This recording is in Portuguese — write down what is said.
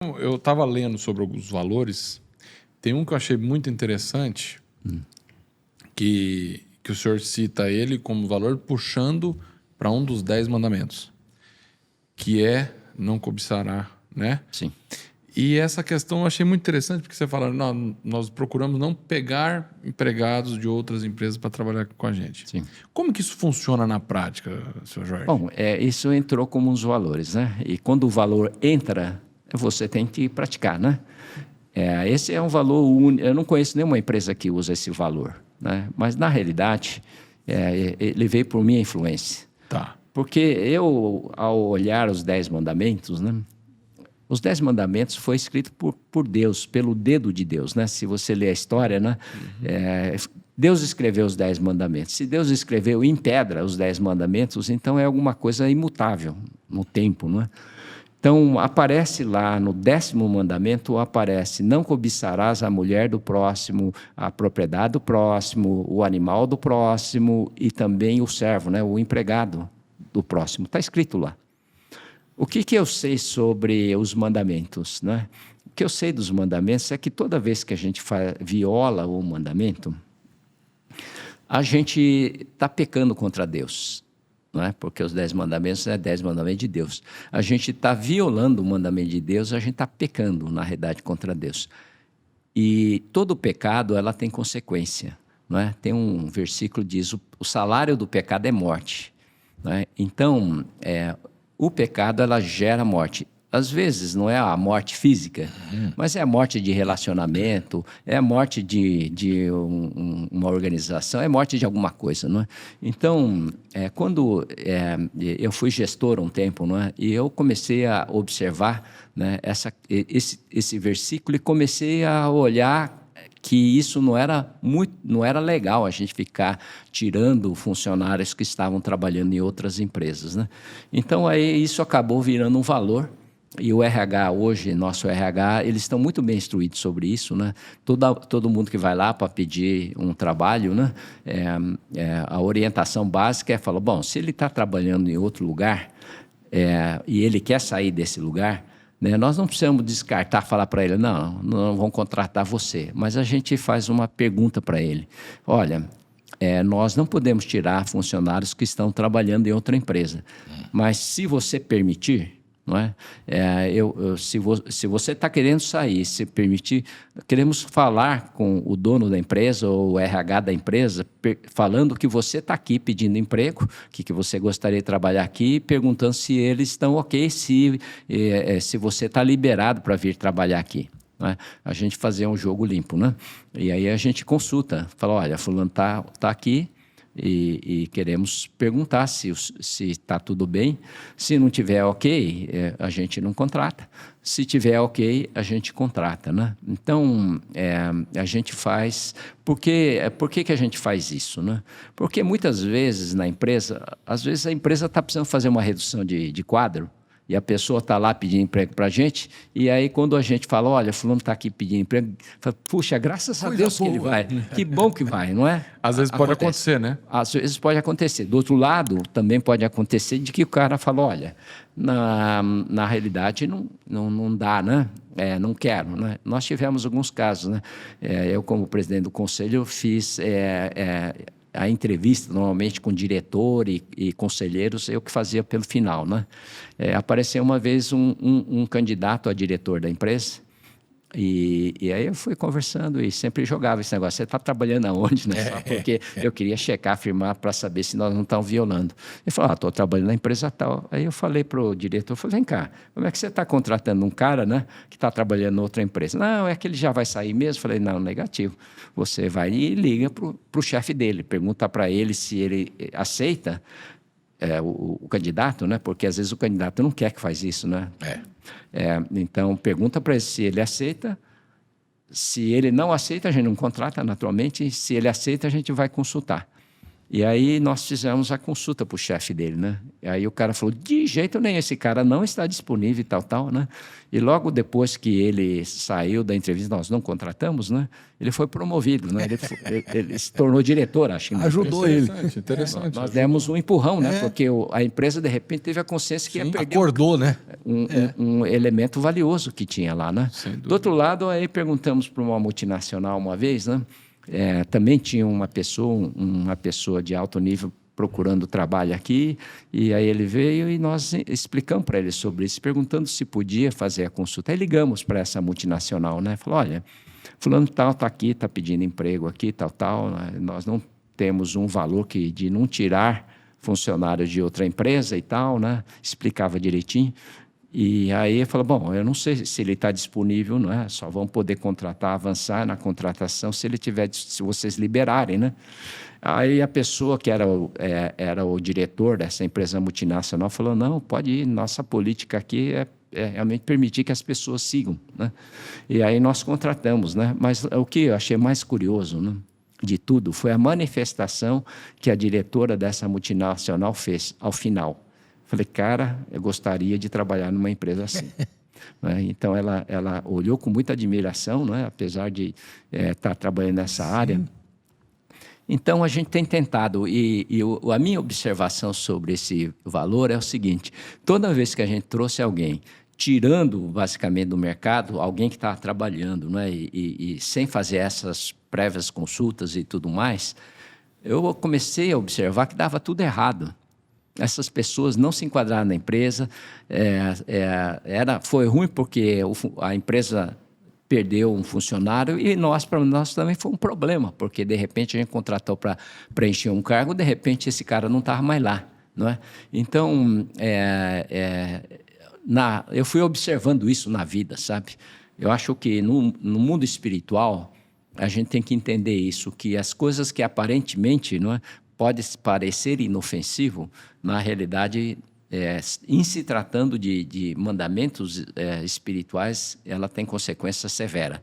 Eu estava lendo sobre alguns valores. Tem um que eu achei muito interessante, que o senhor cita ele como valor puxando para um dos 10 mandamentos, que é não cobiçará, né? Sim. E essa questão eu achei muito interessante, porque você fala, nós procuramos não pegar empregados de outras empresas para trabalhar com a gente. Sim. Como que isso funciona na prática, senhor Jorge? Bom, isso entrou como uns valores, né? E quando o valor entra, você tem que praticar, né? Esse é um valor único. Eu não conheço nenhuma empresa que usa esse valor, né? Mas, na realidade, ele veio por minha influência. Tá. Porque eu, ao olhar os 10 mandamentos, né? Os 10 mandamentos foi escrito por Deus, pelo dedo de Deus, né? Se você ler a história, né? Deus escreveu os 10 mandamentos. Se Deus escreveu em pedra os 10 mandamentos, então é alguma coisa imutável no tempo, não é? Então, aparece lá no 10º mandamento, aparece: não cobiçarás a mulher do próximo, a propriedade do próximo, o animal do próximo e também o servo, né? O empregado do próximo. Está escrito lá. O que eu sei sobre os mandamentos, né? O que eu sei dos mandamentos é que toda vez que a gente viola o mandamento, a gente está pecando contra Deus, não é? Porque os 10 mandamentos é 10 mandamentos de Deus. A gente está violando o mandamento de Deus, a gente está pecando, na realidade, contra Deus. E todo pecado, ela tem consequência, não é? Tem um versículo que diz: o salário do pecado é morte, não é? Então, o pecado, ela gera morte. Às vezes não é a morte física, mas é a morte de relacionamento, é a morte de uma organização, é a morte de alguma coisa, não é? Então, quando eu fui gestor um tempo, não é? E eu comecei a observar, né, esse versículo e comecei a olhar que isso não era legal, a gente ficar tirando funcionários que estavam trabalhando em outras empresas, né? Então, aí isso acabou virando um valor. E o RH hoje, nosso RH, eles estão muito bem instruídos sobre isso, né? Todo mundo que vai lá para pedir um trabalho, né? A orientação básica é falar: bom, se ele está trabalhando em outro lugar e ele quer sair desse lugar, né, nós não precisamos descartar, falar para ele: não vão contratar você. Mas a gente faz uma pergunta para ele: olha, nós não podemos tirar funcionários que estão trabalhando em outra empresa, mas se você permitir, não é? Se você está querendo sair, se permitir, queremos falar com o dono da empresa ou o RH da empresa, falando que você está aqui pedindo emprego, que você gostaria de trabalhar aqui, perguntando se eles estão ok, se você está liberado para vir trabalhar aqui. Não é? A gente fazer um jogo limpo, né? E aí a gente consulta, fala: olha, fulano está aqui, e queremos perguntar se está tudo bem. Se não tiver ok, a gente não contrata. Se tiver ok, a gente contrata, né? Então, a gente faz... Por que a gente faz isso, né? Porque muitas vezes na empresa, às vezes a empresa está precisando fazer uma redução de quadro, e a pessoa está lá pedindo emprego para a gente, e aí quando a gente fala: olha, fulano está aqui pedindo emprego, fala: puxa, graças a Deus que ele vai, que bom que vai, não é? Às vezes pode acontecer, né? Às vezes pode acontecer. Do outro lado, também pode acontecer de que o cara fala: olha, na realidade não dá, né? Não quero, né? Nós tivemos alguns casos, né? Eu, como presidente do conselho, eu fiz... a entrevista, normalmente, com diretor e conselheiros, eu que fazia pelo final, né? Apareceu uma vez um candidato a diretor da empresa, e aí eu fui conversando e sempre jogava esse negócio: você está trabalhando aonde, né? Porque eu queria checar, afirmar, para saber se nós não estamos violando. Ele falou: estou trabalhando na empresa tal. Aí eu falei para o diretor, vem cá, como é que você está contratando um cara, né, que está trabalhando em outra empresa? Não, é que ele já vai sair mesmo. Falei: não, negativo. Você vai e liga para o chefe dele, pergunta para ele se ele aceita o candidato, né? Porque às vezes o candidato não quer que faz isso, né? Então, pergunta para ele se ele aceita. Se ele não aceita, a gente não contrata, naturalmente. E se ele aceita, a gente vai consultar. E aí nós fizemos a consulta para o chefe dele, né? E aí o cara falou, de jeito nenhum, esse cara não está disponível e tal, né? E logo depois que ele saiu da entrevista, nós não contratamos, né? Ele foi promovido, né? Ele se tornou diretor, acho. Ajudou ele. Interessante. Nós demos um empurrão, né? Porque a empresa, de repente, teve a consciência que ia perder Acordou, né? um elemento valioso que tinha lá, né? Do outro lado, aí perguntamos para uma multinacional uma vez, né? Também tinha uma pessoa de alto nível procurando trabalho aqui, e aí ele veio e nós explicamos para ele sobre isso, perguntando se podia fazer a consulta. Aí ligamos para essa multinacional, né? Falou, olha, fulano tal está aqui, está pedindo emprego aqui, tal, né? Nós não temos um valor de não tirar funcionários de outra empresa e tal, né? Explicava direitinho. E aí ele falou, bom, eu não sei se ele está disponível, não é? Só vão poder contratar, avançar na contratação se vocês liberarem, né? Aí a pessoa que era o diretor dessa empresa multinacional falou, não, pode ir, nossa política aqui é realmente permitir que as pessoas sigam, né? E aí nós contratamos, né? Mas o que eu achei mais curioso, né, de tudo foi a manifestação que a diretora dessa multinacional fez ao final. Falei, cara, eu gostaria de trabalhar numa empresa assim. Né? Então, ela olhou com muita admiração, né? Apesar de estar trabalhando nessa área. Então, a gente tem tentado, a minha observação sobre esse valor é o seguinte, toda vez que a gente trouxe alguém, tirando basicamente do mercado, alguém que está trabalhando, né? E sem fazer essas prévias consultas e tudo mais, eu comecei a observar que dava tudo errado. Essas pessoas não se enquadraram na empresa, foi ruim porque a empresa perdeu um funcionário e para nós também foi um problema, porque de repente a gente contratou para preencher um cargo, de repente esse cara não estava mais lá, não é? Então, eu fui observando isso na vida, sabe? Eu acho que no mundo espiritual a gente tem que entender isso, que as coisas que aparentemente, não é, pode parecer inofensivo, na realidade, em se tratando de mandamentos espirituais, ela tem consequência severa.